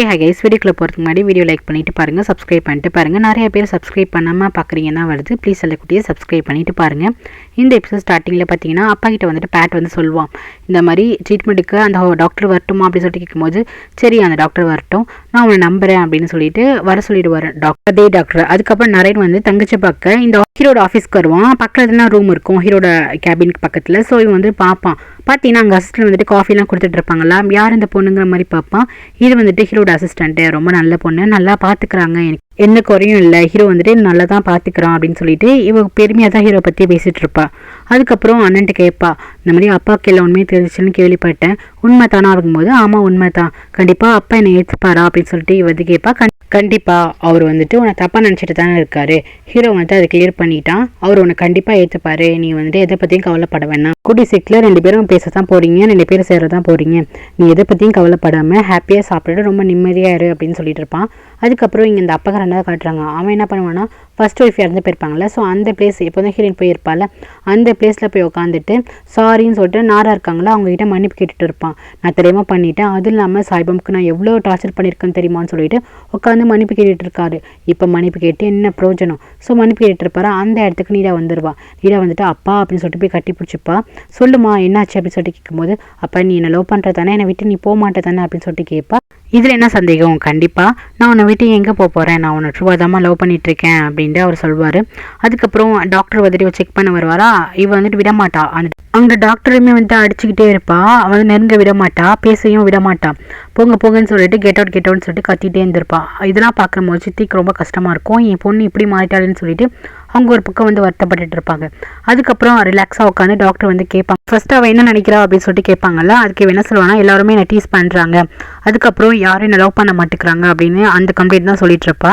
ஹே hi guys, வீடியோக்குள்ளே போகிறதுக்கு முன்னாடி வீடியோ லைக் பண்ணிவிட்டு பாருங்கள், சப்ஸ்கிரைப் பண்ணிட்டு பாருங்கள். நிறைய பேர் சப்ஸ்கிரைப் பண்ணாமல் பார்க்குறீங்கன்னா வருது. ப்ளீஸ் எல்லாம் குட்டியை சப்ஸ்கிரைப் பண்ணிவிட்டு பாருங்கள். இந்த எபிசோட் ஸ்டார்டிங்கில் பார்த்தீங்கன்னா அப்பா கிட்ட வந்துட்டு பேட் வந்து சொல்லுவான், இந்த மாதிரி ட்ரீட்மெண்ட்டுக்கு அந்த டாக்டர் வரட்டுமா அப்படின்னு சொல்லிட்டு கேட்கும்போது, சரி அந்த டாக்டர் வரட்டும், நான் உன்னை நம்புறேன் அப்படின்னு சொல்லிட்டு வர சொல்லிடுவார் டாக்டர். அதுக்கப்புறம் நரேன் வந்து தங்கச்சி பார்க்க இந்த ஹீரோட ஆஃபீஸ்க்கு வருவான். பக்கத்துல ரூம் இருக்கும் ஹீரோட கேபினுக்கு பக்கத்தில். ஸோ இவன் வந்து பார்ப்பான். பார்த்தீங்கன்னா அங்கே அசிஸ்டன்ட் வந்துட்டு காஃபிலாம் கொடுத்துட்டு இருப்பாங்களா, யார் இந்த பொண்ணுங்கிற மாதிரி பார்ப்பான். இது வந்துட்டு ஹீரோட அசிஸ்டண்ட்டு, ரொம்ப நல்ல பொண்ணு, நல்லா பார்த்துக்கிறாங்க, எனக்கு எந்த குறையும் இல்லை, ஹீரோ வந்துட்டு நல்லா தான் பார்த்துக்கிறான் அப்படின்னு சொல்லிட்டு இவ பெருமையாக தான் ஹீரோ பற்றி பேசிகிட்டு இருப்பா. அதுக்கப்புறம் அண்ணன்ட்டு கேட்பா, இந்த மாதிரி அப்பாவுக்கு எல்லாம் உண்மையை தெரிஞ்சிச்சுன்னு கேள்விப்பட்டேன், உண்மை தானா இருக்கும்போது, ஆமாம் உண்மை தான், கண்டிப்பாக அப்பா என்னை ஏற்றுப்பாரா அப்படின்னு சொல்லிட்டு இவ வந்து கேட்பா. கண்டிப்பாக அவர் வந்துட்டு உன்னை தப்பாக நினச்சிட்டு தானே இருக்காரு, ஹீரோ வந்துட்டு அதை கிளியர் பண்ணிட்டான், அவர் உன்னை கண்டிப்பாக ஏற்றுப்பாரு, நீ வந்துட்டு எதை பற்றியும் கவலைப்பட வேணாம், கூடி சீக்கிரம் 2 பேரும் பேச தான் போகிறீங்க, 2 பேரும் சேர தான் போகிறீங்க, நீ எதை பற்றியும் கவலைப்படாமல் ஹாப்பியாக சாப்பிட்டுட்டு ரொம்ப நிம்மதியாக இரு அப்படின்னு சொல்லிட்டு இருப்பான். அதுக்கப்புறம் இங்கே இந்த அப்பா ரெண்டாவது காட்டுறாங்க. அவன் என்ன பண்ணுவான்னா, ஃபர்ஸ்ட் ஒய்ஃப் இறந்து போயிருப்பாங்கள்ல, ஸோ அந்த பிளேஸ் இப்போ தான் ஹீரோயின் போயிருப்பாள், அந்த பிளேஸில் போய் உட்காந்துட்டு சாரின்னு சொல்லிட்டு நாராக இருக்காங்களா அவங்ககிட்ட மன்னிப்பு கேட்டுட்டு இருப்பான். நான் தெரியாமல் பண்ணிட்டேன், அதுவும் இல்லாமல் சாய்பாமுக்கு நான் எவ்வளோ டார்ச்சர் பண்ணியிருக்கேன்னு தெரியுமான்னு சொல்லிட்டு உட்காந்து மன்னிப்பு கேட்டுட்டு இருக்காரு. இப்போ மன்னிப்பு கேட்டு என்ன பிரயோஜனம்? ஸோ மன்னிப்பு கேட்டுட்டு இருப்பாரு. அந்த இடத்துக்கு நீடா வந்துடுவா. நீடா வந்துட்டு அப்பா அப்படின்னு சொல்லிட்டு போய் கட்டி பிடிச்சிப்பா. சொல்லுமா என்னாச்சு அப்படின்னு சொல்லிட்டு கேட்கும்போது, அப்பா நீ என்னை லவ் பண்ணுற தானே, என்னை விட்டு நீ போக மாட்டே தானே அப்படின்னு சொல்லிட்டு கேட்பா. இதில் என்ன சந்தேகம், கண்டிப்பாக நான் உன்னை விட்டு எங்கே போகிறேன், நான் உன்னை ட்ரூவாதாம்மா லவ் பண்ணிகிட்ருக்கேன் அப்படின்ட்டு அவர் சொல்வார். அதுக்கப்புறம் டாக்டர் வந்துட்டு செக் பண்ண வருவாரா, இவ வந்துட்டு விடமாட்டா, அந்த டாக்டருமே வந்துட்டு அடிச்சுக்கிட்டே இருப்பா, அவன் நெருங்க விடமாட்டா, பேசையும் விடமாட்டா, போங்க போங்கன்னு சொல்லிட்டு கெட் அவுட்னு சொல்லிட்டு கத்திட்டே இருந்திருப்பா. இதெல்லாம் பார்க்கும்போது சித்திக்கு ரொம்ப கஷ்டமாக இருக்கும், என் பொண்ணு இப்படி மாறிட்டாளுன்னு சொல்லிட்டு அவங்க ஒரு பக்கம் வந்து வருத்தப்பட்டு இருப்பாங்க. அதுக்கப்புறம் ரிலாக்ஸாக உட்காந்து டாக்டர் வந்து கேட்பாங்க. ஃபர்ஸ்ட் அவள் என்ன நினைக்கிறா அப்படின்னு சொல்லிட்டு கேட்பாங்கல்ல, அதுக்கு என்ன சொல்லுவானா, எல்லாருமே என்ன டீஸ் பண்ணுறாங்க, அதுக்கப்புறம் யாரும் என்ன லவ் பண்ண மாட்டேங்கிறாங்க அப்படின்னு அந்த கம்ப்ளைண்ட் தான் சொல்லிட்டு இருப்பா.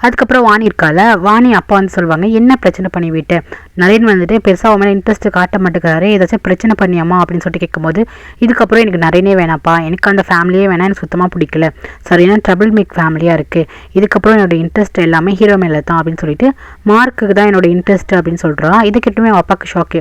அதுக்கப்புறம் வாணி இருக்கால, வாணி அப்பா வந்து சொல்லுவாங்க, என்ன பிரச்சனை பண்ணி விட்டு நரேன் வந்துட்டு பெருசாக அவன் மேலே இன்ட்ரெஸ்ட் காட்ட மாட்டேங்கிறாரு, ஏதாச்சும் பிரச்சனை பண்ணியாமா அப்படின்னு சொல்லிட்டு கேட்கும்போது, இதுக்கப்புறம் எனக்கு நரேனே வேணாப்பா, எனக்கு அந்த ஃபேமிலியே வேணா, எனக்கு சுத்தமாக பிடிக்கல, சரியான ட்ரபிள் மேக் ஃபேமிலியாக இருக்குது, இதுக்கப்புறம் என்னோட இன்ட்ரெஸ்ட் எல்லாமே ஹீரோ மேலே தான் அப்படின்னு சொல்லிட்டு மார்க்குக்கு தான் என்னோட இன்ட்ரெஸ்ட் அப்படின்னு சொல்கிறா. இது கிட்டமே அப்பாவுக்கு ஷாக்கு,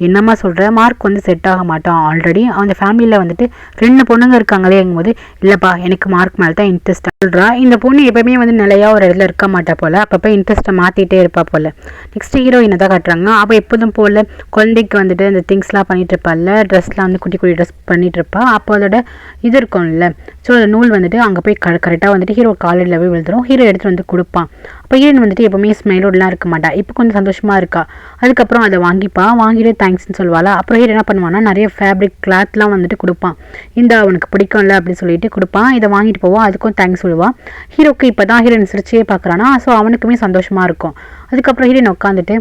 என்னம்மா சொல்கிற, மார்க் வந்து செட் ஆக மாட்டான், ஆல்ரெடி அந்த ஃபேமிலியில் வந்துட்டு 2 பொண்ணுங்க இருக்காங்களே எங்கும்போது, இல்லைப்பா எனக்கு மார்க் மேலே தான் இன்ட்ரெஸ்ட் சொல்கிறா. இந்த பொண்ணு எப்பவுமே வந்து நிலையாக ஒரு இடத்துல இருக்க மாட்டா போல், அப்பப்போ இன்ட்ரெஸ்ட்டை மாற்றிட்டே இருப்பா போல். நெக்ஸ்ட் ஹீரோயினை தான் காட்டுறாங்க. அவள் எப்போதும் போல் குழந்தைக்கு வந்துட்டு இந்த திங்ஸ்லாம் பண்ணிட்டு இருப்பாள், ட்ரெஸ்லாம் வந்து குட்டி குட்டி ட்ரெஸ் பண்ணிட்டு இருப்பா. அப்போ அதோட இது இருக்கும்ல, ஸோ அந்த நூல் வந்துட்டு அங்கே போய் கரெக்டாக வந்துட்டு ஹீரோ காலையில் போய் விழுந்துடும். ஹீரோ எடுத்துகிட்டு வந்து கொடுப்பான். அப்போ ஹீரோயின் வந்துட்டு எப்பவுமே ஸ்மைலோடலாம் இருக்க மாட்டா, இப்போ கொஞ்சம் சந்தோஷமாக இருக்கா. அதுக்கப்புறம் அதை வாங்கிட்டு தேங்க்ஸ்ன்னு சொல்லுவாளா. அப்புறம் ஹீரோ என்ன பண்ணுவான்னா, நிறைய ஃபேப்ரிக் கிளாத்லாம் வந்துட்டு கொடுப்பான், இந்த அவனுக்கு பிடிக்கும்ல அப்படின்னு சொல்லிட்டு கொடுப்பான். இதை வாங்கிட்டு போவான், அதுக்கும் தேங்க்ஸ் சொல்லுவான். ஹீரோக்கு இப்போ தான் ஹீரோயின் சிரிச்சே பார்க்குறானா, ஸோ அவனுக்குமே சந்தோஷமாக இருக்கும். அதுக்கப்புறம் ஹீரோயின் உட்காந்துட்டு,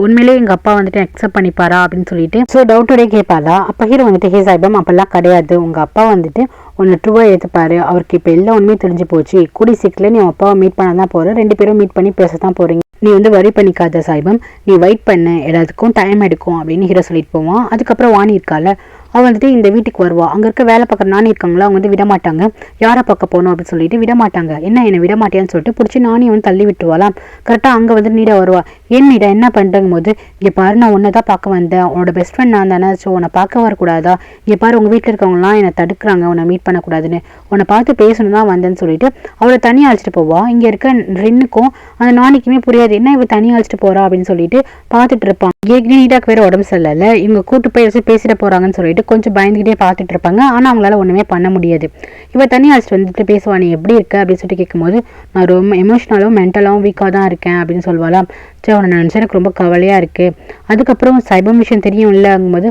உண்மையிலேயே எங்கள் அப்பா வந்துட்டு அக்செப்ட் பண்ணிப்பாரா அப்படின்னு சொல்லிட்டு ஸோ டவுட்டோடே கேட்பாளா. அப்போ ஹீரோ வந்துட்டு, ஹே சாய்பாம் அப்பெல்லாம் கிடையாது, உங்கள் அப்பா வந்துட்டு உன்னை ட்ரூவாக ஏற்றுப்பாரு, அவருக்கு இப்போ எல்லா உண்மையும் தெரிஞ்சு போச்சு, கூடி சீக்கிரம் நீ அப்பாவை மீட் பண்ண தான் போகிற, 2 பேரும் மீட் பண்ணி பேச தான் போகிறீங்க, நீ வந்து வரி பண்ணிக்காத சாய்பம், நீ வெயிட் பண்ண, எல்லாத்துக்கும் டைம் எடுக்கும் அப்படின்னு ஹீரோ சொல்லிட்டு போவான். அதுக்கப்புறம் வாணி இருக்கால, அவள் வந்துட்டு இந்த வீட்டுக்கு வருவா. அங்கே இருக்க வேலை பார்க்குற நானே இருக்காங்களா, அவங்க வந்து விடமாட்டாங்க, யாரை பார்க்க போகணும் அப்படின்னு சொல்லிட்டு விடமாட்டாங்க. என்ன என்னை விடமாட்டேன்னு சொல்லிட்டு பிடிச்சி நானே வந்து தள்ளி விட்டுருவாளாம். கரெக்டாக அங்கே வந்து நீடா வருவா. ஏன் நீடா என்ன பண்ணுறங்கும் போது, இங்கே பாரு நான் உன்னை தான் பார்க்க வந்தேன், உன்னோட பெஸ்ட் ஃப்ரெண்ட் நான் தானே, ஸோ உன்னை பார்க்க வரக்கூடாதா, இங்கே பாரு உங்கள் வீட்டில் இருக்கவங்களாம் என்னை தடுக்கிறாங்க, உன்னை மீட் பண்ணக்கூடாதுன்னு, உன்னை பார்த்து பேசணும் தான் வந்தேன்னு சொல்லிட்டு அவளை தனியாக அழைச்சிட்டு போவா. இங்கே இருக்க ரென்னுக்கும் அந்த நாளைக்குமே புரியாது, என்ன இவ தனியாக அழைச்சிட்டு போகிறா அப்படின்னு சொல்லிட்டு பார்த்துட்டு இருப்பான். நீடாக்கு வேறு உடம்பு சரியில்லை, இவங்க கூட்டு போய் வச்சு பேசிட்டு போகிறாங்கன்னு சொல்லிட்டு கொஞ்சம் பயந்துகிட்டே பார்த்துட்டு இருப்பாங்க. ஆனால் அவங்களால ஒன்றுமே பண்ண முடியாது. இவ தனியாக அழைச்சிட்டு வந்துட்டு பேசுவா, நீ எப்படி இருக்க அப்படின்னு சொல்லிட்டு கேட்கும்போது, நான் ரொம்ப எமோஷனலாகவும் மென்டலாகவும் வீக்காக தான் இருக்கேன் அப்படின்னு சொல்வாளாம். சரி அவனை நினச்சா எனக்கு ரொம்ப கவலையாக இருக்குது. அதுக்கப்புறம் சாய்பாம் விஷயம் தெரியும் இல்லைங்கும்போது,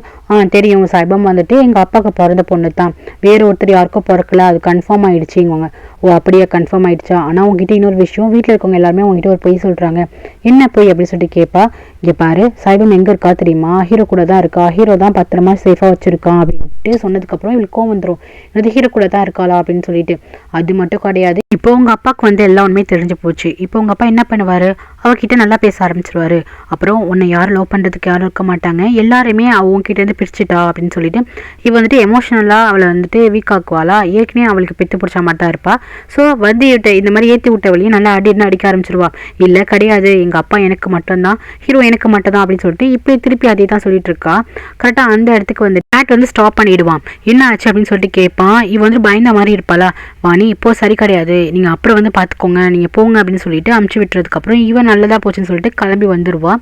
தெரியும், சாய்பாம் வந்துட்டு எங்கள் அப்பாவுக்கு பிறந்த பொண்ணு தான், வேறு ஒருத்தர் யாருக்கும் பிறக்கல, அது கன்ஃபார்ம் ஆகிடுச்சிங்குவாங்க. ஓ அப்படியே கன்ஃபார்ம் ஆகிடுச்சா, ஆனால் உங்ககிட்ட இன்னொரு விஷயம், வீட்டில் இருக்கவங்க எல்லாருமே உங்ககிட்ட ஒரு பொய் சொல்கிறாங்க, என்ன பொய் அப்படின்னு சொல்லிட்டு கேட்பா. இங்கே பாரு சாய்பாம் எங்கே இருக்கா தெரியுமா, ஹீரோ கூட தான் இருக்கா, ஹீரோ தான் பத்திரமா சேஃபாக வச்சுருக்கான் அப்படின்ட்டு சொன்னதுக்கப்புறம் இவளுக்கு கோவம் வந்துடும், இது ஹீரோ கூட தான் இருக்காளா அப்படின்னு சொல்லிட்டு. அது மட்டும் கிடையாது, இப்போ உங்கள் அப்பாவுக்கு வந்து எல்லா உண்மையும் தெரிஞ்சு போச்சு, இப்போ உங்கள் அப்பா என்ன பண்ணுவார், அவகிட்ட நல்லா பேச ஆரம்பிச்சிருவாரு. அப்புறம் உன்னை யாரும் லவ் பண்ணுறதுக்கு யாரும் இருக்க மாட்டாங்க, எல்லாருமே அவங்ககிட்ட இருந்து பிரிச்சுட்டா அப்படின்னு சொல்லிட்டு இவ வந்துட்டு எமோஷனலாக அவளை வந்துட்டு வீக் ஆக்குவாளா. ஏற்கனவே அவளுக்கு பெத்து பிடிச்ச மாதிரி தான் இருப்பா. ஸோ வந்து இந்த மாதிரி ஏற்றி விட்டவளையும் நல்லா அடிக்க ஆரம்பிச்சிருவா. இல்லை கிடையாது, எங்கள் அப்பா எனக்கு மட்டும்தான், ஹீரோ எனக்கு மட்டும் தான் அப்படின்னு சொல்லிட்டு இப்படி திருப்பி அதே தான் சொல்லிட்டு இருக்கா. கரெக்டாக அந்த இடத்துக்கு வந்து பேட் வந்து ஸ்டாப் பண்ணிடுவான். என்ன ஆச்சு அப்படின்னு சொல்லிட்டு கேட்பான். இவ வந்து பயந்த மாதிரி இருப்பாளா. வாணி இப்போ சரி கிடையாது, நீங்கள் அப்புறம் வந்து பார்த்துக்கோங்க, நீங்கள் போங்க அப்படின்னு சொல்லிட்டு அமுச்சு விட்டுறதுக்கப்புறம் இவன் நல்லதாக போச்சுன்னு சொல்லிட்டு கிளம்பி வந்துடுவா.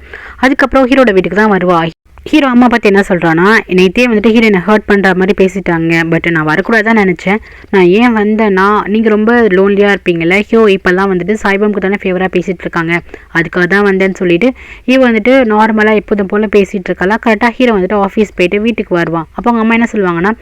அதுக்கப்புறம் ஹீரோட வீட்டுக்கு தான் வருவா. ஹீரோ அம்மா பார்த்து என்ன சொல்கிறான்னா, நேற்றே வந்துட்டு ஹீரோயினை ஹர்ட் பண்ணுற மாதிரி பேசிட்டாங்க, பட் நான் வரக்கூடாதான் நினச்சேன். நான் ஏன் வந்தேன்னா நீங்கள் ரொம்ப லோன்லியாக இருப்பீங்கள்ல, ஹீரோ இப்போல்லாம் வந்துட்டு சாய்பாமுக்கு தானே ஃபேவராக பேசிகிட்டு இருக்காங்க, அதுக்காக தான் வந்தேன்னு சொல்லிட்டு ஹீரோ வந்துட்டு நார்மலாக எப்போதும் போல் பேசிகிட்டு இருக்கலாம். கரெக்டாக ஹீரோ வந்துட்டு ஆஃபீஸ் போயிட்டு வீட்டுக்கு வருவான். அப்போ அவங்க அம்மா என்ன சொல்லுவாங்கன்னா,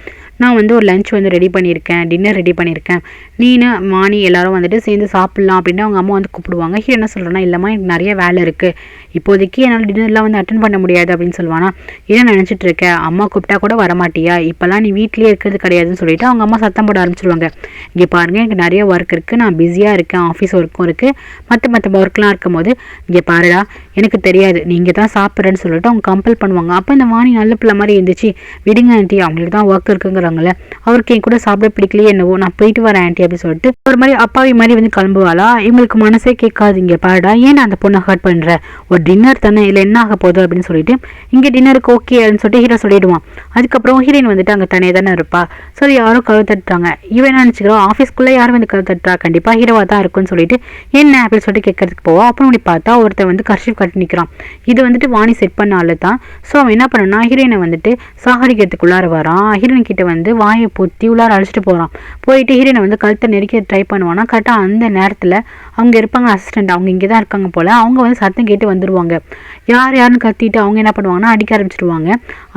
நான் வந்து ஒரு லஞ்ச் வந்து ரெடி பண்ணியிருக்கேன், டின்னர் ரெடி பண்ணியிருக்கேன், நீனு வாணி எல்லாரும் வந்துட்டு சேர்ந்து சாப்பிட்லாம் அப்படின்னு அவங்க அம்மா வந்து கூப்பிடுவாங்க. ஹீரோ என்ன சொல்கிறேன்னா, இல்லைம்மா எனக்கு நிறைய வேலை இருக்குது, இப்போதைக்கு என்னால் டின்னர்லாம் வந்து அட்டன் பண்ண முடியாது அப்படின்னு சொல்லுவானா. என்ன நினச்சிட்டு இருக்க, அம்மா கூப்பிட்டா கூட வரமாட்டியா, இப்போல்லாம் நீ வீட்லேயே இருக்கிறது கிடையாதுன்னு சொல்லிட்டு அவங்க அம்மா சத்தம் போட ஆரம்பிச்சிருவாங்க. இங்கே பாருங்கள், எனக்கு நிறைய ஒர்க் இருக்குது, நான் பிஸியாக இருக்கேன், ஆஃபீஸ் ஒர்க்கும் இருக்குது, மற்ற ஒர்க்லாம் இருக்கும் போது இங்கே பாருடா எனக்கு தெரியாது, நீங்கள் தான் சாப்பிட்றேன்னு சொல்லிட்டு அவங்க கம்பல் பண்ணுவாங்க. அப்போ இந்த வாணி நல்ல பிள்ளை மாதிரி இருந்துச்சு, விடுங்க ஆண்டி, அவங்களுக்கு தான் ஒர்க் இருக்குங்கிறாங்களே, அவருக்கு என் கூட சாப்பிட பிடிக்கலையே என்னவோ, நான் போயிட்டு வரேன் ஆண்டி அப்படின்னு சொல்லிட்டு ஒரு மாதிரி அப்பாவி மாதிரி வந்து கிளம்புவாளா. இவங்களுக்கு மனசே கேட்காது. இங்கே பாருடா, ஏன் அந்த பொண்ணை ஹர்ட் பண்ணுற, ஒரு டின்னர் தானே, இல்லை என்ன ஆக போகுது அப்படின்னு சொல்லிட்டு இங்கே டின்னருக்கு ஓகே அப்படின்னு சொல்லிட்டு ஹீரோ சொல்லிடுவான். அதுக்கப்புறம் ஹீரோயின் வந்துட்டு அங்கே தனியாக தானே இருப்பா. சரி யாரும் கழுவு தட்டுறாங்க. இவன் என்ன நினச்சிக்கிறோம், ஆஃபீஸ்க்குள்ளே யாரும் வந்து கழுவு தட்டுறா, கண்டிப்பாக ஹீரோவாக தான் இருக்குன்னு சொல்லிட்டு என்ன அப்படின்னு சொல்லிட்டு கேட்கறதுக்கு போவா. அப்புறம் அப்படி பார்த்தா ஒருத்தன் வந்து கர்ஷிப் கட்டி நிற்கிறான். இது வந்துட்டு வாணி செட் பண்ண ஆளு தான். ஸோ அவன் என்ன பண்ணனா, ஹீரோயினை வந்துட்டு சாகடிக்கிறதுக்குள்ளார வரான். ஹீரோயின் கிட்ட வந்து வாயை பொத்தி உள்ளார அழைச்சிட்டு போகிறான். போயிட்டு ஹீரோயினை வந்து கழுத்தை நெருக்க ட்ரை பண்ணுவானா. கரெக்டாக அந்த நேரத்தில் அவங்க இருப்பாங்க அசிஸ்டண்ட், அவங்க இங்கே தான் இருக்காங்க போல், அவங்க வந்து சத்தம் கேட்டு வந்துடுவாங்க. யாருன்னு கத்திட்டு அவங்க என்ன பண்ணுவாங்கன்னா அடிக்க ஆரம்பிச்சிடுவாங்க.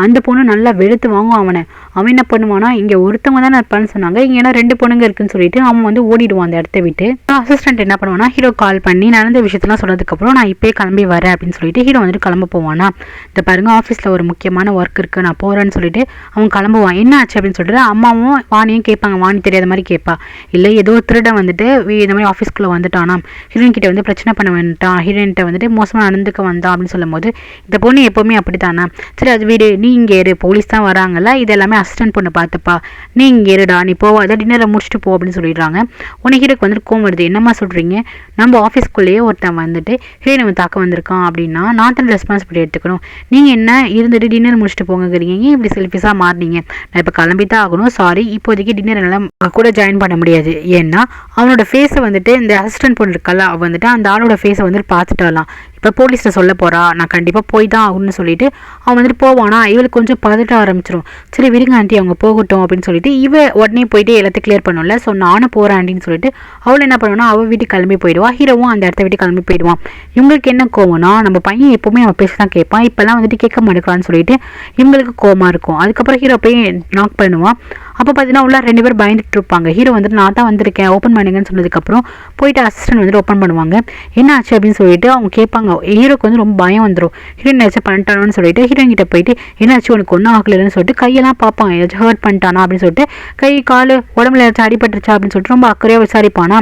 அந்த பொண்ணு நல்லா வெளுத்து வாங்குவான் அவனை. அவன் என்ன பண்ணுவானா, இங்கே ஒருத்தவங்க தானே இருப்பான்னு சொன்னாங்க, இங்கே ஏன்னா 2 பொண்ணுங்க இருக்குன்னு சொல்லிட்டு அவன் வந்து ஓடிடுவான் அந்த இடத்த விட்டு. அசிஸ்டன்ட் என்ன பண்ணுவானா, ஹீரோ கால் பண்ணி நடந்த விஷயத்தெல்லாம் சொன்னதுக்கப்புறம் நான் இப்போயே கிளம்பி வரேன் அப்படின்னு சொல்லிட்டு ஹீரோ வந்துட்டு கிளம்ப போவானா. இந்த பாருங்க, ஆஃபீஸில் ஒரு முக்கியமான ஒர்க் இருக்குது, நான் போகிறேன்னு சொல்லிட்டு அவன் கிளம்புவான். என்ன ஆச்சு அப்படின்னு சொல்லிட்டு அம்மாவும் வாணியும் கேட்பாங்க. வாணி தெரியாத மாதிரி கேட்பா. இல்லை ஏதோ திருடன் வந்துட்டு இந்த மாதிரி ஆஃபீஸ்க்குள்ளே வந்துட்டானா, ஹீரோயின் கிட்ட வந்து பிரச்சனை பண்ண வந்துட்டான், ஹீரோயின்கிட்ட வந்துட்டு மோசமாக நடந்துக்க வந்தான் அப்படின்னு சொல்லும் போது, இந்த பொண்ணு எப்போவுமே அப்படி தானா, சரி அது வீடு, நீ இங்கே இரு, போலீஸ் தான் வராங்கல்ல, இது எல்லாமே அசிஸ்டன்ட் பொண்ணு பார்த்துப்பா, நீ இங்கே இருடா, நீ போவாத, டின்னரை முடிச்சுட்டு போ அப்படின்னு சொல்லிடுறாங்க. உனக்கு ஹீரோக்கு வந்துட்டு கோவம் வருது. என்னம்மா சொல்கிறீங்க, நம்ம ஆஃபீஸ்க்குள்ளேயே ஒருத்தன் வந்துட்டு ஹீரோயினை தாக்க வந்திருக்கான் அப்படின்னா நாட் அண்ட் ரெஸ்பான்சிபிலிட்டி எடுத்துக்கணும். நீங்கள் என்ன இருந்துட்டு டின்னர் முடிச்சுட்டு போங்கிறீங்க, ஏன் இப்படி செல்ஃபிஸாக மாறினீங்க, நான் இப்போ கிளம்பி தான் ஆகணும், சாரி இப்போதைக்கு டின்னர் எல்லாம் கூட ஜாயின் பண்ண முடியாது. ஏன்னா அவனோட ஃபேஸை வந்துட்டு இந்த அசிஸ்டன்ட் பொண்ணு இருக்கல, அவள் வந்துட்டு அந்த ஆளோட ஃபேஸை வந்துட்டு பார்த்துட்டாலாம், இப்போ போலீஸில் சொல்ல போகிறா, நான் கண்டிப்பாக போய் தான் ஆகணும்னு சொல்லிட்டு அவன் வந்துட்டு போவானா. இவளுக்கு கொஞ்சம் பதட்ட ஆரம்பிச்சிடும். சரி விடுங்க ஆண்டி, அவங்க போகட்டும் அப்படின்னு சொல்லிட்டு இவ உடனே போயிட்டு எல்லாத்தையும் கிளியர் பண்ணும்ல. ஸோ நானும் போகிறேன் ஆண்டின்னு சொல்லிட்டு அவள் என்ன பண்ணுவானா, அவள் வீட்டுக்கு கிளம்பி போயிடுவா. ஹீரோவும் அந்த இடத்த விட்டு கிளம்பி போயிடுவான். இவங்களுக்கு என்ன கோவம்னா, நம்ம பையன் எப்போவுமே அவன் பேச தான் கேட்பான், இப்போல்லாம் வந்துட்டு கேட்க மாட்டேங்கிறான்னு சொல்லிட்டு இவங்களுக்கு கோவமாக இருக்கும். அதுக்கப்புறம் ஹீரோ போய் நாக் பண்ணுவான். அப்போ பார்த்தீங்கன்னா உள்ள 2 பேர் பயந்துட்டு இருப்பாங்க. ஹீரோ வந்துட்டு நான் தான் வந்திருக்கேன் ஓப்பன் பண்ணுங்கன்னு சொன்னதுக்கப்புறம் போயிட்டு அசிஸ்டன்ட் வந்துட்டு ஓப்பன் பண்ணுவாங்க. என்ன ஆச்சு அப்படின்னு சொல்லிட்டு அவங்க கேட்பாங்க. ஹீரோக்கு வந்து ரொம்ப பயம் வந்துடும். ஹீரோயின் ஏதாச்சும் பண்ணிட்டானு சொல்லிட்டு ஹீரோயின் கிட்ட போயிட்டு என்னாச்சு உனக்கு ஒன்றும் ஆகலைன்னு சொல்லிட்டு கையெல்லாம் பார்ப்பான், ஏதாச்சும் ஹர்ட் பண்ணிட்டானா அப்படின்னு சொல்லிட்டு, கை கால் உடம்புல ஏதாச்சும் அடிபட்டுருச்சா அப்படின்னு சொல்லிட்டு ரொம்ப அக்கறையாக விசாரிப்பானா.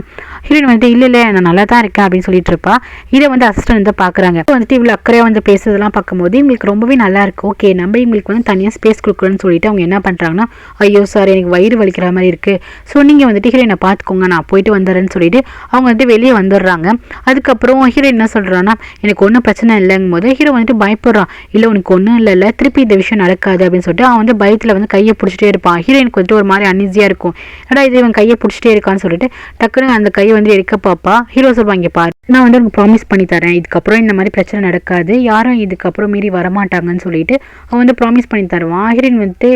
ஹீரோயின் வந்துட்டு இல்லை நான் நல்லா தான் இருக்கேன் அப்படின்னு சொல்லிட்டு இருப்பா. இதை வந்து அசிஸ்டன்ட் வந்து பார்க்குறாங்க. வந்துட்டு இவ்வளோ அக்கறையாக வந்து பேசுறதெல்லாம் பார்க்கும்போது இவங்களுக்கு ரொம்பவே நல்லா இருக்கு. ஓகே நம்ம இவங்களுக்கு வந்து தனியாக ஸ்பேஸ் கொடுக்குறோன்னு சொல்லிட்டு அவங்க என்ன பண்ணுறாங்கன்னா, ஐயோ சார் எனக்கு வயிறு வலிக்கிற மாதிரி இருக்குது, ஸோ நீங்கள் வந்துட்டு ஹீரோயினை பார்த்துக்கோங்க நான் போயிட்டு வந்துடுறேன்னு சொல்லிட்டு அவங்க வந்துட்டு வெளியே வந்துடுறாங்க. அதுக்கப்புறம் ஹீரோயின் என்ன சொல்கிறான்னா, எனக்கு ஒன்றும் பிரச்சனை இல்லைங்கும் போது ஹீரோ வந்துட்டு பயப்படுறான். இல்லை உனக்கு ஒன்றும் இல்லை, திருப்பி இந்த விஷயம் நடக்காது அப்படின்னு சொல்லிட்டு அவன் வந்து பயத்தில் வந்து கையை பிடிச்சிட்டே இருப்பான். ஹீரோயினுக்கு வந்துட்டு ஒரு மாதிரி அன்ஈஸியாக இருக்கும். ஏடா இது இவன் கையை பிடிச்சிட்டே இருக்கான்னு சொல்லிட்டு டக்குன்னு அந்த கையை வந்து எடுக்க பார்ப்பா. ஹீரோ சொல்லுவாங்க, பாரு நான் வந்து உனக்கு ப்ராமிஸ் பண்ணி தரேன், இதுக்கப்புறம் இந்த மாதிரி பிரச்சனை நடக்காது, யாரும் இதுக்கப்புறம் மீறி வரமாட்டாங்கன்னு சொல்லிட்டு அவன் வந்து ப்ராமிஸ் பண்ணி தருவான். ஹீரோயின் வந்துட்டு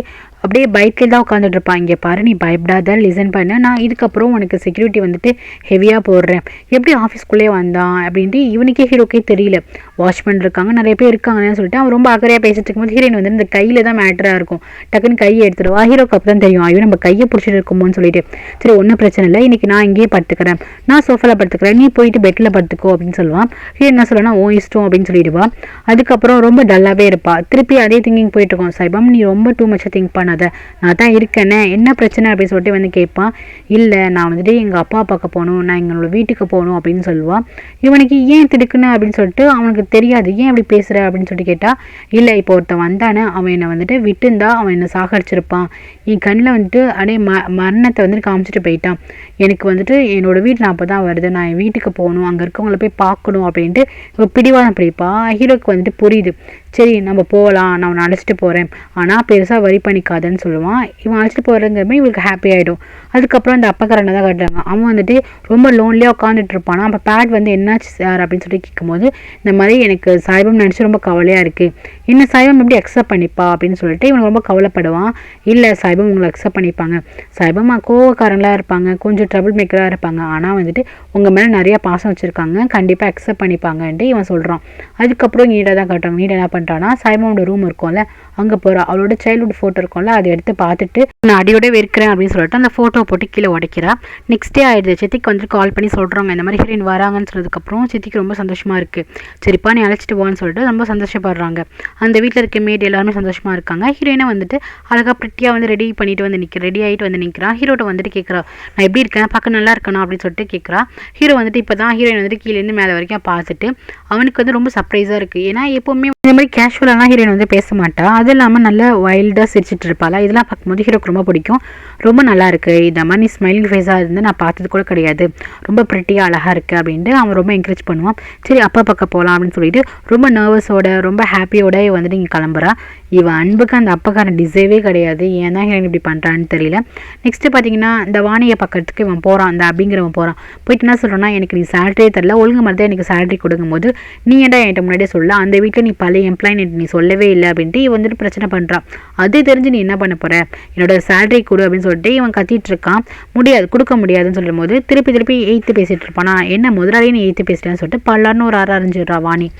அப்படியே பைக்கில் தான் உட்காந்துட்டு இருப்பான். இங்கே பாரு நீ பயப்படாத, லிசன் பண்ண, நான் இதுக்கப்புறம் உனக்கு செக்யூரிட்டி வந்துட்டு ஹெவியாக போடுறேன், எப்படி ஆஃபீஸ்க்குள்ளே வந்தான் அப்படின்ட்டு இவனுக்கே ஹீரோக்கே தெரியல. வாட்ச்மேன் இருக்காங்க, நிறைய பேர் இருக்காங்கன்னு சொல்லிட்டு அவன் ரொம்ப அக்கறையாக பேசிட்டு இருக்கும்போது ஹீரோயின் வந்து இந்த கையில் தான் மேட்டராக இருக்கும். டக்குன்னு கையை எடுத்துடுவா. ஹீரோக்கு அப்போ தான் தெரியும், ஐயோ நம்ம கையை பிடிச்சிட்டு இருக்குமோன்னு சொல்லிட்டு. சரி ஒன்றும் பிரச்சனை இல்லை, இன்றைக்கி நான் இங்கேயே படுத்துக்கிறேன், நான் சோஃபாவில் படுத்துக்கிறேன், நீ போயிட்டு பெட்டில் படுத்துக்கோ அப்படின்னு சொல்லுவான். ஹீரோ என்ன சொல்லனா, ஓ இஷ்டம் அப்படின்னு சொல்லிடுவா. அதுக்கப்புறம் ரொம்ப டல்லாகவே இருப்பா. திருப்பி அதே திங்கிங் போயிட்டு இருக்கோம். சைபம் நீ ரொம்ப டூ மச்சாக திங்க் பண்ண, பண்ணாத, நான் தான் இருக்கேனே, என்ன பிரச்சனை அப்படின்னு சொல்லிட்டு வந்து கேட்பான். இல்லை நான் வந்துட்டு எங்கள் அப்பா பார்க்க போகணும், நான் எங்களோட வீட்டுக்கு போகணும் அப்படின்னு சொல்லுவான். இவனுக்கு ஏன் திடுக்குன்னு அப்படின்னு சொல்லிட்டு அவனுக்கு தெரியாது. ஏன் அப்படி பேசுகிற அப்படின்னு சொல்லிட்டு கேட்டால், இல்லை இப்போ ஒருத்தன் வந்தானே, அவன் என்னை வந்துட்டு விட்டுருந்தா அவன் என்னை சாகடிச்சிருப்பான், என் கண்ணில் வந்துட்டு அப்படியே மரணத்தை வந்துட்டு காமிச்சிட்டு போயிட்டான். எனக்கு வந்துட்டு என்னோடய வீட்டில் அப்போ தான் வருது, நான் என் வீட்டுக்கு போகணும், அங்கே இருக்கவங்கள போய் பார்க்கணும் அப்படின்ட்டு இப்போ பிடிவாதம் பிடிப்பா. ஹீரோக்கு வந்துட்டு புரியுது. சரி நம்ம போகலாம், நான் உன்னை அழைச்சிட்டு போகிறேன், ஆனால் பெருசாக வரி பண்ணிக்காதன்னு சொல்லுவான். இவன் அழைச்சிட்டு போகிறங்கிறமே இவளுக்கு ஹாப்பி ஆகிடும். அதுக்கப்புறம் அந்த அப்பக்காரனை தான் காட்டுறாங்க. அவன் வந்துட்டு ரொம்ப லோன்லியாக உட்காந்துட்டு இருப்பானா. அப்போ பேட் வந்து என்னாச்சு சார் அப்படின்னு சொல்லி கேட்கும்போது, இந்த மாதிரி எனக்கு சாய்பம் நினச்சி ரொம்ப கவலையாக இருக்குது, என்ன சாய்பம் எப்படி அக்செப்ட் பண்ணிப்பா அப்படின்னு சொல்லிட்டு இவன் ரொம்ப கவலைப்படுவான். இல்லை சாய்பம் உங்களை அக்செப்ட் பண்ணிப்பாங்க, சாய்பம் கோவக்காரங்களாக இருப்பாங்க, கொஞ்சம் ட்ரபிள் மேக்கராக இருப்பாங்க, ஆனால் வந்துட்டு உங்கள் மேலே நிறைய பாசம் வச்சுருக்காங்க, கண்டிப்பாக அக்செப்ட் பண்ணிப்பாங்கன்ட்டு இவன் சொல்கிறான். அதுக்கப்புறம் நீடாக தான் காட்டுறாங்க. நீடா என்ன பண்ணுறான்னா, சாய்பாவோட ரூம் இருக்கும்ல அங்கே போகிறா. அவளோட சைல்டுஹுட் ஃபோட்டோ இருக்கும்ல அதை எடுத்து பார்த்துட்டு நான் அடியோட வெறுக்கிறேன் அப்படின்னு சொல்லிட்டு அந்த ஃபோட்டோ போட்டு கீழே உடைக்கிறா. நெக்ஸ்ட் டே ஆயிடுது. சித்திக்கு வந்துட்டு கால் பண்ணி சொல்கிறாங்க இந்த மாதிரி ஹீரோயின் வராங்கன்னு சொன்னதுக்கப்புறம் சித்திக்கு ரொம்ப சந்தோஷமாக இருக்குது. சரிப்பா நீ அழைச்சிட்டு போன்னு சொல்லிட்டு ரொம்ப சந்தோஷப்படுறாங்க. அந்த வீட்டில் இருக்க மேட் எல்லாருமே சந்தோஷமாக இருக்காங்க. ஹீரோயினை வந்துட்டு அழகாக ப்ரிட்டியாக வந்து ரெடி பண்ணிட்டு வந்து ரெடி ஆகிட்டு வந்து நிற்கிறான். ஹீரோட்ட வந்துட்டு கேட்குறா, நான் எப்படி இருக்கேன், பார்க்க நல்லா இருக்கணும் அப்படின்னு சொல்லிட்டு கேட்குறா. ஹீரோ வந்துட்டு இப்போ தான் ஹீரோயின் வந்துட்டு கீழேருந்து மேலே வரைக்கும் பார்த்துட்டு அவனுக்கு வந்து ரொம்ப சர்ப்ரைஸாக இருக்குது. ஏன்னா எப்போவுமே இந்த மாதிரி கேஷுவலான ஹீரோயின் வந்து பேச மாட்டா, அது இல்லாமல் நல்லா வைல்டாக சிரிச்சிட்டு இருப்பாளா. இதெல்லாம் பார்க்கும்போது ஹீரோக்கு ரொம்ப பிடிக்கும். ரொம்ப நல்லா இருக்குது, இந்த மாதிரி நீ ஸ்மைலிங் ஃபேஸாக இருந்து நான் பார்த்தது கூட கிடையாது, ரொம்ப ப்ரிட்டியாக அழகாக இருக்குது அப்படின்ட்டு அவன் ரொம்ப என்கரேஜ் பண்ணுவான். சரி அப்பா பக்கம் போகலாம் அப்படின்னு சொல்லிட்டு ரொம்ப நர்வஸோட ரொம்ப ஹாப்பியோட வந்துட்டு இங்கே கிளம்புறா. இவன் அன்புக்கு அந்த அப்பக்காரன் டிசைவே கிடையாது. ஏன் தான் ஹீரோயின் இப்படி பண்ணுறான்னு தெரியல. நெக்ஸ்ட்டு பார்த்தீங்கன்னா இந்த வாணியை பக்கத்துக்கு இவன் போகிறான். அந்த அப்படிங்கிறவன் போகிறான். போயிட்டு என்ன சொல்கிறான்னா, எனக்கு நீ சேலரியே தரல, ஒழுங்கு மாதிரி தான் எனக்கு சேலரி கொடுக்கும் போது நீ ஏன்டா என்கிட்ட முன்னாடியே சொல்ல, அந்த வீட்டில் நீ பழைய எம்ப்ளாயின்னு நீ சொல்லவே இல்லை அப்படின்ட்டு இவன் வந்துட்டு பிரச்சனை பண்ணுறான். அது தெரிஞ்சு நீ என்ன பண்ண போகிற, என்னோட சேலரி கொடு அப்படின்னு சொல்லிட்டு இவன் கத்திட்டு இருக்கான். முடியாது, கொடுக்க முடியாதுன்னு சொல்லும் போது திருப்பி எய்த்து பேசிகிட்டு இருப்பானா. என்ன முதலாளியே நீ எய்த்து பேசிட்டேன்னு சொல்லிட்டு பல்லான்னு ஒரு அறிஞ்சிடுறா வாணி.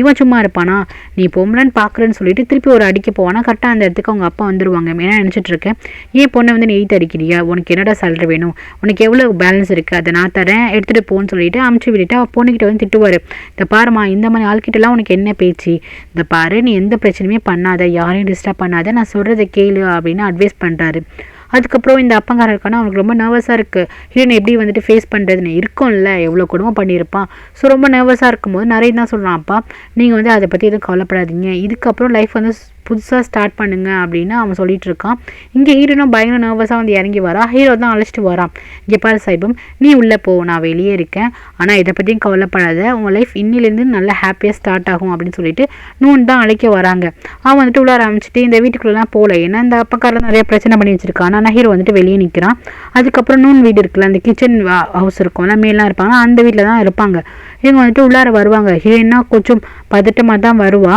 இவன் சும்மா இருப்பானா, நீ பொம்பளைன்னு பார்க்குறேன்னு சொல்லிட்டு திருப்பி ஒரு அடிக்க போவானா. கரெக்டாக அந்த இடத்துக்கு அவங்க அப்பா வந்துடுவாங்க. என்ன நினச்சிட்டு இருக்கேன், ஏன் பொண்ணை வந்து நீ எய்த்து அடிக்கிறியா, உனக்கு என்னடா சேலரி வேணும், உனக்கு எவ்வளோ பேலன்ஸ் இருக்குது, அதை நான் தரேன் எடுத்துகிட்டு போன்னு சொல்லிட்டு அமுச்சு விட்டுட்டு அவள் பொண்ணுக்கிட்ட வந்து திட்டுவார். இந்த பாருமா, இந்த மாதிரி ஆள்கிட்டலாம் உனக்கு என்ன பேச்சு, இந்த பாரு நீ எந்த பிரச்சனையுமே பண்ணாத, யாரையும் டிஸ்டர்ப் பண்ணாத, நான் சொல்கிறத கேளு அப்படின்னு அட்வைஸ் பண்ணுறாரு. அதுக்கப்புறம் இந்த அப்பங்காரன் இருக்கானா, அவனுக்கு ரொம்ப நர்வஸாக இருக்குது. ஹீரோனை எப்படி வந்துட்டு ஃபேஸ் பண்ணுறதுன்னு இருக்கும்ல, எவ்வளோ குடும்பம் பண்ணியிருப்பான். ஸோ ரொம்ப நர்வஸாக இருக்கும்போது நிறைய தான் சொல்கிறான், அப்பா நீங்கள் வந்து அதை பற்றி எதுவும் கவலைப்படாதீங்க, இதுக்கப்புறம் லைஃப் வந்து புதுசாக ஸ்டார்ட் பண்ணுங்க அப்படின்னு அவன் சொல்லிட்டு இருக்கான். இங்கே ஹீரோனும் பயங்கர நர்வஸாக வந்து இறங்கி வரா. ஹீரோ தான் அழைச்சிட்டு வரான். இங்கே பாரு சாய்பம், நீ உள்ளே போ, நான் வெளியே இருக்கேன், ஆனால் இதை பற்றியும் கவலைப்படாத, உங்கள் லைஃப் இன்னிலேருந்து நல்லா ஹாப்பியாக ஸ்டார்ட் ஆகும் அப்படின்னு சொல்லிட்டு நூன் தான் அழைக்க வராங்க. அவன் வந்துட்டு உள்ளார ஆரம்பிச்சுட்டு இந்த வீட்டுக்குள்ளெலாம் போகல, ஏன்னா இந்த அப்பக்காரில் நிறைய பிரச்சனை பண்ணி வச்சிருக்கான். ஆனால் ஹீரோ வந்துட்டு வெளியே நிற்கிறான். அதுக்கப்புறம் நூன் வீடு இருக்குல்ல, அந்த கிச்சன் ஹவுஸ் இருக்கும்ல, மேலாம் இருப்பாங்க, அந்த வீட்டில் தான் இருப்பாங்க. இவங்க வந்துட்டு உள்ளார வருவாங்க. ஹீரோயின்னா கொஞ்சம் பதட்டமாக தான் வருவா.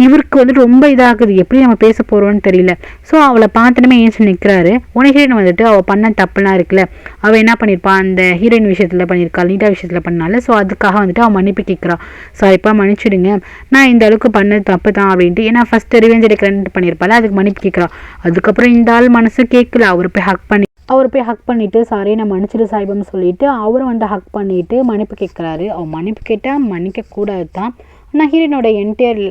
இவருக்கு வந்துட்டு ரொம்ப இதாகுது, எப்படி நம்ம பேச போகிறோன்னு தெரியல. ஸோ அவளை பார்த்துட்டுமே ஏன் நிற்கிறாரு. உனக்கு ஹீரோயின் வந்துட்டு அவள் பண்ண தப்புலாம் இருக்குல்ல, அவள் என்ன பண்ணியிருப்பான், அந்த ஹீரோயின் விஷயத்தில் பண்ணியிருக்கா, நீட்டா விஷயத்தில் பண்ணால. ஸோ அதுக்காக வந்துட்டு அவன் மன்னிப்பு கேட்குறான். சாரிப்பா மன்னிச்சிடுங்க, நான் இந்த அளவுக்கு பண்ணது தப்பு தான் அப்படின்ட்டு. ஏன்னா ஃபஸ்ட்டு ரிவெஞ்ச் எடுக்கிறேன்ட்டு பண்ணியிருப்பாள், அதுக்கு மன்னிப்பு கேட்குறான். அதுக்கப்புறம் இந்த ஆள் மனசு கேட்கல, அவர் போய் ஹக் பண்ணிவிட்டு சாரி நான் மன்னிச்சிடு சாய்பம்னு சொல்லிவிட்டு அவரும் வந்து ஹக் பண்ணிவிட்டு மன்னிப்பு கேட்குறாரு. அவன் மன்னிப்பு கேட்டால் மன்னிக்கக்கூடாது தான். ஆனால் ஹீரோயினோட என்டையர்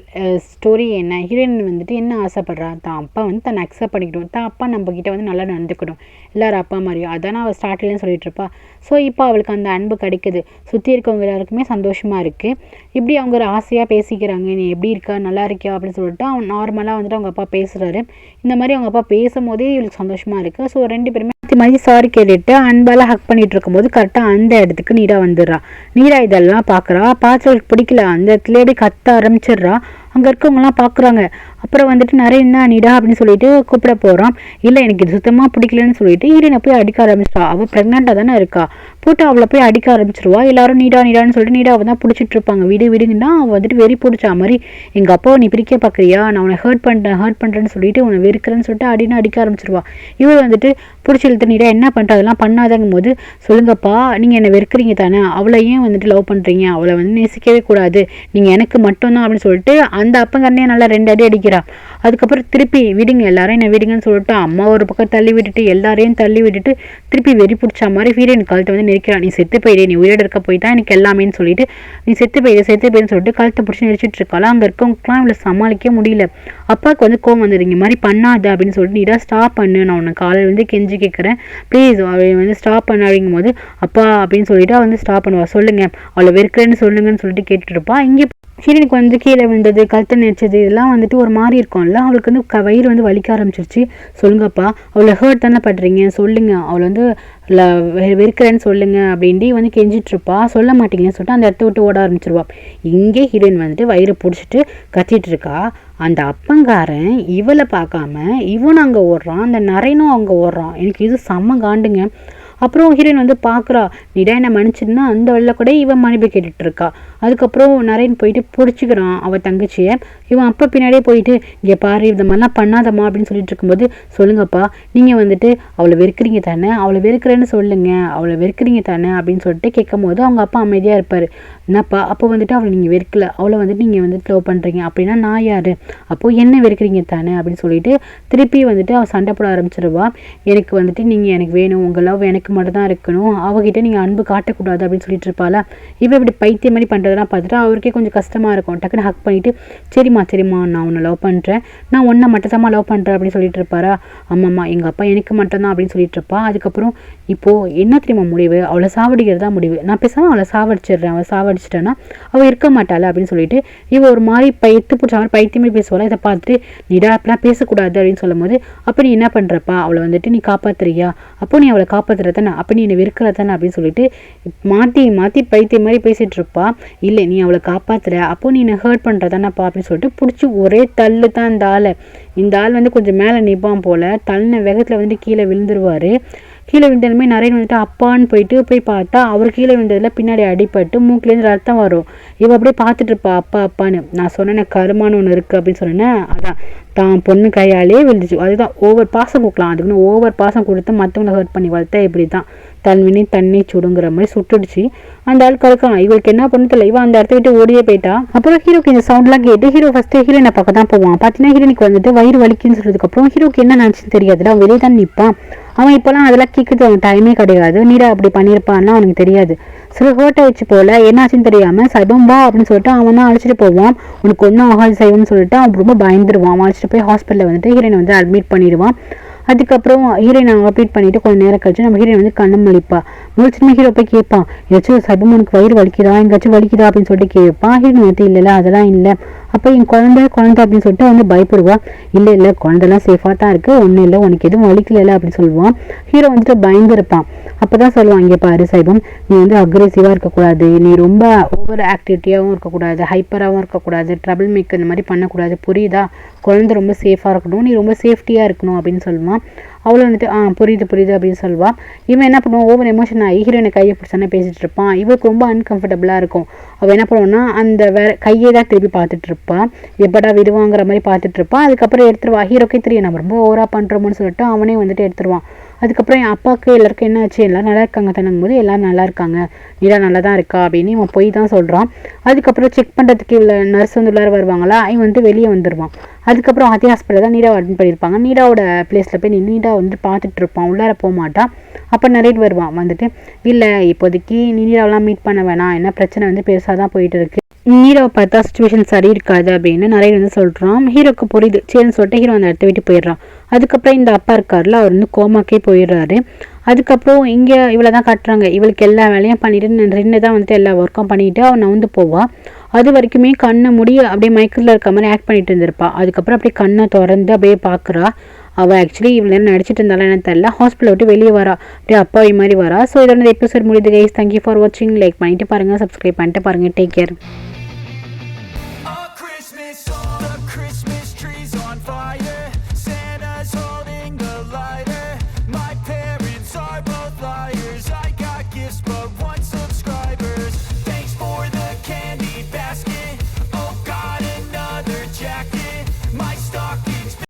ஸ்டோரி என்ன, ஹீரோயின் வந்துட்டு என்ன ஆசைப்படுறா, தான் அப்பா வந்து தன்னை அக்செப்ட் பண்ணிக்கணும், தான் அப்பா நம்மக்கிட்ட வந்து நல்லா நடந்துக்கணும், எல்லோரும் அப்பா மாதிரியும், அதானே அவள் ஸ்டார்டிங்லேயும் சொல்லிட்டு இருப்பா. ஸோ இப்போ அவளுக்கு அந்த அன்பு கிடைக்குது. சுற்றி இருக்கவங்க எல்லாருக்குமே சந்தோஷமாக இருக்குது. இப்படி அவங்க ஒரு ஆசையாக பேசிக்கிறாங்க, நீ எப்படி இருக்கா, நல்லா இருக்கியா அப்படின்னு சொல்லிட்டு அவன் நார்மலாக வந்துட்டு அவங்க அப்பா பேசுகிறாரு. இந்த மாதிரி அவங்க அப்பா பேசும்போதே இவளுக்கு சந்தோஷமாக இருக்குது. ஸோ ரெண்டு பேருமே மாதிரி சாரி கேட்டுட்டு அன்பால் ஹக் பண்ணிட்டு இருக்கும்போது கரெக்டாக அந்த இடத்துக்கு நீரா வந்துடுறா. நீரா இதெல்லாம் பார்க்குறா. பார்த்து பிடிக்கல, அந்த இடத்துல கத்த ஆரம்பிச்சிடுறா. அங்கே இருக்கவங்கலாம் பார்க்குறாங்க. அப்புறம் வந்துட்டு நிறைய நீடா அப்படின்னு சொல்லிட்டு கூப்பிட போகிறான். இல்லை எனக்கு இது சுத்தமாக பிடிக்கலன்னு சொல்லிட்டு ஹீரோயினை போய் அடிக்க ஆரம்பிச்சிட்டா. அவள் ப்ரெக்னெண்ட்டாக தானே இருக்கா, போட்டு அவளை போய் அடிக்க ஆரம்பிச்சிருவா. எல்லாரும் நீடான்னு சொல்லிட்டு நீடாவை தான் பிடிச்சிட்டு இருப்பாங்க. விடுங்கன்னா அவள் வந்துட்டு வெறி பிடிச்சா மாதிரி, எங்கள் அப்பாவை நீ பிரிக்க பார்க்குறியா, நான் உன்னை ஹர்ட் பண்ணுறேன்னு சொல்லிட்டு உன்னை வெறுக்கிறேன்னு சொல்லிட்டு அடிக்க ஆரம்பிச்சிருவா. இவள் வந்துட்டு பிடிச்சி இழுத்து நீடா என்ன பண்ணுறா, அதெல்லாம் பண்ணாதங்கும் போது, சொல்லுங்கப்பா நீங்கள் என்னை வெறுக்கிறீங்க தானே, அவளை ஏன் வந்துட்டு லவ் பண்ணுறீங்க, அவளை வந்து நேசிக்கவே கூடாது, நீங்கள் எனக்கு மட்டும்தான் அப்படின்னு சொல்லிட்டு அந்த அப்பங்கன்னே நல்லா 2 அடி அடிக்கிறா. அதுக்கப்புறம் திருப்பி விடுங்க, எல்லாரும் என்ன விடுங்கன்னு சொல்லிட்டு அம்மா ஒரு பக்கம் தள்ளி விட்டுட்டு எல்லாரையும் தள்ளி விட்டுட்டு திருப்பி வெறி பிடிச்ச மாதிரி ஹீரோயின் கழுத்தை வந்து நெரிக்கிறான். நீ செத்து போயிடு, நீ உயிரோடு இருக்க போய் தான் எனக்கு எல்லாமேன்னு சொல்லிட்டு நீ செத்து போயிடுன்னு சொல்லிட்டு கழுத்தை பிடிச்சி நெரிச்சிட்டு இருக்காளா. அங்கே இருக்கவங்களுக்குலாம் இவளை சமாளிக்க முடியல. அப்பாவுக்கு வந்து கோவம் வந்துடுங்க, மாதிரி பண்ணாத அப்படின்னு சொல்லிட்டு நீடா ஸ்டாப் பண்ணு, நான் உன்னை காலையில் வந்து கெஞ்சி கேட்குறேன் ப்ளீஸ் அவளை வந்து ஸ்டாப் பண்ண அப்படிங்கும் போது அப்பா அப்படின்னு சொல்லிட்டு அவள் வந்து ஸ்டாப் பண்ணுவா. சொல்லுங்க அவளை வெறுக்கிறேன்னு சொல்லுங்கன்னு சொல்லிட்டு கேட்டுட்டு இருப்பா. இங்கே ஹீரோனுக்கு வந்து கீழே விழுந்தது, கழுத்தை நெரிச்சது இதெல்லாம் வந்துட்டு ஒரு மாதிரி இருக்கும்ல. அவளுக்கு வந்து வயிறு வந்து வலிக்க ஆரம்பிச்சிருச்சு. சொல்லுங்கப்பா அவளை ஹர்ட் தானே பண்றீங்க, சொல்லுங்க அவளை வந்து வெறுக்கிறேன்னு சொல்லுங்க அப்படின்ட்டு வந்து கெஞ்சிட்டு இருப்பா. சொல்ல மாட்டீங்கன்னு சொல்லிட்டு அந்த இடத்த விட்டு ஓட ஆரம்பிச்சிருவா. இங்கே ஹீரோயின் வந்துட்டு வயிறு பிடிச்சிட்டு கத்திட்டு இருக்கா. அந்த அப்பங்காரன் இவளை பார்க்காம இவன் அங்கே ஓடுறான், அந்த நரேனும் அங்கே ஓடுறான். எனக்கு இது செம்ம காண்டுங்க. அப்புறம் ஹீரோயின் வந்து பார்க்குறா, நீடா என்ன மன்னிச்சிருந்தா அந்த வழியில கூட இவன் மன்னிப்பு கேட்டுட்டு இருக்கா. அதுக்கப்புறம் நரேன் போயிட்டு பிடிச்சிக்கிறான் அவள் தங்கச்சியை. இவன் அப்போ பின்னாடியே போயிட்டு இங்கே பாரு இந்த மாதிரிலாம் பண்ணாதம்மா அப்படின்னு சொல்லிட்டு இருக்கும்போது சொல்லுங்கப்பா நீங்கள் வந்துட்டு அவளை வெறுக்கிறீங்க தானே, அவளை வெறுக்கிறேன்னு சொல்லுங்க, அவளை வெறுக்கிறீங்க தானே அப்படின்னு சொல்லிட்டு கேட்கும் போது அவங்க அப்பா அமைதியாக இருப்பார். என்னப்பா அப்போ வந்துட்டு அவளை நீங்கள் வெறுக்கல, அவளை வந்துட்டு நீங்கள் வந்துட்டு லவ் பண்ணுறீங்க அப்படின்னா நான் யார், அப்போது என்ன வெறுக்கிறீங்க தானே அப்படின்னு சொல்லிட்டு திருப்பி வந்துட்டு அவள் சண்டை போட ஆரம்பிச்சிருவா. எனக்கு வந்துட்டு நீங்கள் எனக்கு வேணும், உங்கள் லவ் எனக்கு மட்டும் தான் இருக்கணும், அவகிட்ட நீங்கள் அன்பு காட்டக்கூடாது அப்படின்னு சொல்லிட்டு இருப்பாளா. இவன் இப்படி பைத்தியம் மாதிரி பண்ணுறதெல்லாம் பார்த்துட்டு அவருக்கே கொஞ்சம் கஷ்டமாக இருக்கும். டக்குன்னு ஹக் பண்ணிவிட்டு சரிம்மா நான் உன்னை லவ் பண்ணுறேன், நான் உன்னை மட்டும்தாம்மா லவ் பண்ணுறேன் அப்படின்னு சொல்லிட்டு இருப்பாரா. ஆமாம்மா எங்கள் அப்பா எனக்கு மட்டும்தான் அப்படின்னு சொல்லிட்டு இருப்பா. அதுக்கப்புறம் இப்போது என்ன தெரியுமா முடிவு, அவளை சாவடிக்கிறதா முடிவு, நான் பேசாமல் அவளை சாவடிச்சிடுறேன், அவளை சாவடிச்சிட்டேன்னா அவள் இருக்க மாட்டாள் அப்படின்னு சொல்லிட்டு இவ ஒரு மாதிரி எத்து பிடிச்ச மாதிரி பைத்தியமே பேசுவாள். இதை பார்த்துட்டு நீடா அப்படிலாம் பேசக்கூடாது அப்படின்னு சொல்லும் போது அப்போ நீ என்ன பண்ணுறப்பா, அவளை வந்துட்டு நீ காப்பாற்றுறியா, அப்போ நீ அவளை காப்பாற்றுறதானே, அப்போ நீ என்னை விற்கிறதானே அப்படின்னு சொல்லிட்டு மாற்றி பைத்தியம் மாதிரி பேசிகிட்டு இருப்பா. இல்லை நீ அவளை காப்பாற்றுற, அப்போ நீ என்னை ஹர்ட் பண்ணுறதானப்பா அப்படின்னு சொல்லிட்டு பிடிச்சி ஒரே தள்ளு தான் இந்த ஆள் வந்து கொஞ்சம் மேலே நிற்பான் போல், தள்ளின வேகத்தில் வந்து கீழே விழுந்துருவார். கீழே விழுந்ததுமே நிறைய வந்துட்டு அப்பான்னு போய் பார்த்தா அவர் கீழே விழுந்ததில் பின்னாடி அடிபட்டு மூக்கிலேருந்து ரத்தம் வரும். இவ அப்படியே பார்த்துட்டு இருப்பா அப்பான்னு. நான் சொன்னேன் கருமான்னு ஒன்று இருக்குது அப்படின்னு சொன்னேன். அதான் தான் பொண்ணு கையாலே விழுந்துச்சு. அதுதான் ஓவர் பாசம் கொடுக்கலாம், அதுக்குன்னு ஓவர் பாசம் கொடுத்து மற்றவங்களை ஹர்ட் பண்ணி வளர்த்தா இப்படி தான் தன்வினி தண்ணி சுடுங்கிற மாதிரி சுட்டுடுச்சு. அந்த ஆள் கறக்கலாம். இவருக்கு என்ன பண்ணு தெரியல, இவன் அந்த இடத்த விட்டு ஓடியே போயிட்டா. அப்புறம் ஹீரோக்கு இந்த சவுண்ட்லாம் கேட்டு ஹீரோ ஃபர்ஸ்ட் ஹீரோனை பார்க்க தான் போவான். பார்த்தீங்கன்னா ஹீரோனுக்கு வந்துட்டு வயிறு வலிக்குன்னு சொல்றதுக்கப்புறம் ஹீரோக்கு என்ன நினச்சுன்னு தெரியாதுல, அவன் வெளியே தான் நிற்பான். அவன் இப்போலாம் அதெல்லாம் கேட்குறது அவன் டைமே கிடையாது. நீடா அப்படி பண்ணியிருப்பான்னா அவனுக்கு தெரியாது. சில ஹோட்டை வச்சு போல என்னாச்சுன்னு தெரியாமல் சைபம் வா அப்படின்னு சொல்லிட்டு அவன் தான் அழைச்சிட்டு போவான். உனக்கு ஒன்றும் ஆகாது சைவம்னு சொல்லிட்டு அவன் ரொம்ப பயந்துருவான். அவன் அழைச்சிட்டு போய் ஹாஸ்பிட்டலில் வந்துட்டு ஹீரோனை வந்து அட்மிட் பண்ணிடுவான். அதுக்கப்புறம் ஹீரோயின் அப்டேட் பண்ணிட்டு கொஞ்சம் நேரம் கழிச்சு நம்ம ஹீரோயின் வந்து கண்ணம் முழிப்பா. முழிச்சுமே ஹீரோ போய் கேட்பான், ஏதாச்சும் சைபம் உனக்கு வயிறு வலிக்குதா, எங்கேயாச்சும் வலிக்குதா அப்படின்னு சொல்லிட்டு கேட்பான். ஹீரோயின் வந்து இல்லைல்ல அதெல்லாம் இல்லை, அப்போ என் குழந்தை அப்படின்னு சொல்லிட்டு வந்து பயப்படுவான். இல்லை குழந்தைலாம் சேஃபாக தான் இருக்குது, ஒன்றும் இல்லை, உனக்கு எதுவும் வலிக்கல அப்படின்னு சொல்லுவான். ஹீரோ வந்துட்டு பயந்து இருப்பான். அப்போ தான் சொல்லுவான், இங்கே பாரு சைபம், நீ வந்து அக்ரெசிவாக இருக்கக்கூடாது, நீ ரொம்ப ஓவர் ஆக்டிவிட்டியாகவும் இருக்கக்கூடாது, ஹைப்பராகவும் இருக்கக்கூடாது, ட்ரபிள் மேக் இந்த மாதிரி பண்ணக்கூடாது, புரியுதா, குழந்தை ரொம்ப சேஃபாக இருக்கணும், நீ ரொம்ப சேஃப்டியாக இருக்கணும் அப்படின்னு சொல்லுவான். அவளை வந்துட்டு புரியுது அப்படின்னு சொல்லுவாள். இவன் என்ன பண்ணுவான், ஓவர் எமோஷன் ஆகி ஹீரோனை கையை பிடிச்சானே பேசிட்டு இருப்பான். இவருக்கு ரொம்ப அன்கம்ஃபர்டபுளாக இருக்கும். அவள் என்ன பண்ணுவான்னா அந்த கையை தான் திருப்பி பார்த்துட்டு இருப்பான், எப்படா விடுவாங்கிற மாதிரி பார்த்துட்டு இருப்பான். அதுக்கப்புறம் எடுத்துருவா. ஹீரோக்கே தெரியும் நம்ம ரொம்ப ஓவராக பண்ணுறோமோன்னு சொல்லிட்டு அவனே வந்துட்டு எடுத்துருவான். அதுக்கப்புறம் என் அப்பாவுக்கு எல்லாருக்கும் என்ன ஆச்சு, எல்லாம் நல்லா இருக்காங்க தானுங்கும் போது எல்லாரும் நல்லா இருக்காங்க, நீடா நல்லா தான் இருக்கா அப்படின்னு இவன் போய் தான் சொல்கிறான். அதுக்கப்புறம் செக் பண்ணுறதுக்கு இவ்வளோ நர்ஸ் வந்து உள்ளார வருவாங்களா, இவன் வந்துட்டு வெளியே வந்துடுவான். அதுக்கப்புறம் அதே ஹாஸ்பிட்டல் தான் நீடாவை அட்மிட் பண்ணியிருப்பாங்க. நீடாவோட பிளேஸில் போய் நீடா வந்து பார்த்துட்டு இருப்பான், உள்ளார போக மாட்டான். அப்போ நிறைய வருவான் வந்துட்டு, இல்லை இப்போதைக்கு நீடாவெலாம் மீட் பண்ண வேணாம், என்ன பிரச்சனை வந்து பெருசாக தான் போயிட்டு இருக்கு, நீடாவை பார்த்தா சுச்சுவேஷன் சரி இருக்காது அப்படின்னு நிறைய வந்து சொல்கிறான். ஹீரோக்கு புரியுது, சரின்னு சொல்லிட்டு ஹீரோ அந்த இடத்த விட்டு போயிடுறான். அதுக்கப்புறம் இந்த அப்பா இருக்கார்ல, அவர் வந்து கோமாக்கே போயிடுறாரு. அதுக்கப்புறம் இங்கே இவளை தான் காட்டுறாங்க, இவளுக்கு எல்லா வேலையும் பண்ணிட்டு ரெண்டு தான் வந்துட்டு எல்லா ஒர்க்கும் பண்ணிட்டு அவன் வந்து போவாள். அது வரைக்குமே கண்ணை முடிய அப்படியே மயக்கத்தில் இருக்க மாதிரி ஆக்ட் பண்ணிட்டு இருந்திருப்பா. அதுக்கப்புறம் அப்படியே கண்ணை திறந்து அப்படியே பார்க்குறா. அவள் ஆக்சுவலி இவ்வளோ நேரம் நடிச்சிட்டு இருந்தாலும் என்ன தெரியல, ஹாஸ்பிட்டல் விட்டு வெளியே வரா, அப்படியே அப்பாவி மாதிரி வரா. ஸோ இதோட எபிசோட் முடியுது கைஸ். தேங்க்யூ ஃபார் வாட்சிங். லைக் பண்ணிட்டு பாருங்கள், சப்ஸ்கிரைப் பண்ணிட்டு பாருங்கள். Take care.